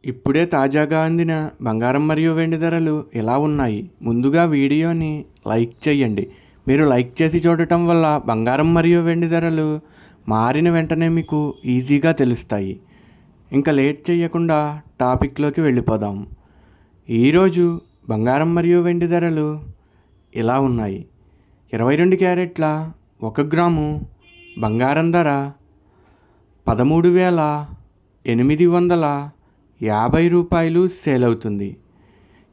ఇప్పుడే తాజాగా అందిన బంగారం మరియు వెండి ధరలు ఎలా ఉన్నాయి? ముందుగా వీడియోని లైక్ చేయండి. మీరు లైక్ చేసి చూడటం వల్ల బంగారం మరియు వెండి ధరలు మారిన వెంటనే మీకు ఈజీగా తెలుస్తాయి. ఇంకా లేట్ చేయకుండా టాపిక్లోకి వెళ్ళిపోదాం. ఈరోజు బంగారం మరియు వెండి ధరలు ఎలా ఉన్నాయి? 22 క్యారెట్ల 1 గ్రాము బంగారం ధర 13,850 రూపాయలు సేల్ అవుతుంది.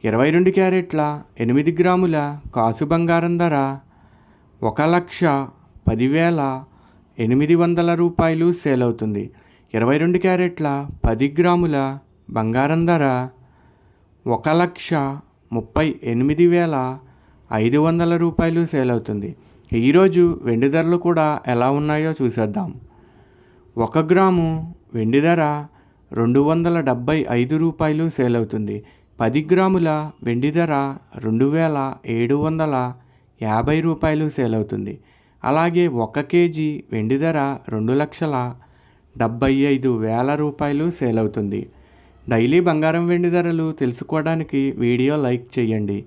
22 క్యారెట్ల 8 గ్రాముల కాసు బంగారం ధర 1,10,800 రూపాయలు సేల్ అవుతుంది. 22 క్యారెట్ల 10 గ్రాముల బంగారం ధర 1,38,500 రూపాయలు సేల్ అవుతుంది. ఈరోజు వెండి ధరలు కూడా ఎలా ఉన్నాయో చూసేద్దాం. 1 గ్రాము వెండి ధర 275 రూపాయలు సేల్ అవుతుంది. 10 గ్రాముల వెండి ధర 2,750 రూపాయలు సేల్ అవుతుంది. అలాగే 1 కేజీ వెండి ధర 2,75,000 రూపాయలు సేల్ అవుతుంది. డైలీ బంగారం వెండి ధరలు తెలుసుకోవడానికి వీడియో లైక్ చేయండి.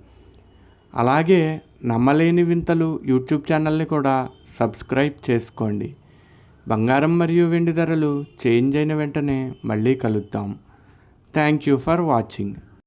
అలాగే నమ్మలేని వింతలు యూట్యూబ్ ఛానల్ని కూడా సబ్స్క్రైబ్ చేసుకోండి. బంగారం మరియు వెండి ధరలు చేంజ్ అయిన వెంటనే మళ్ళీ కలుద్దాం. Thank you for watching.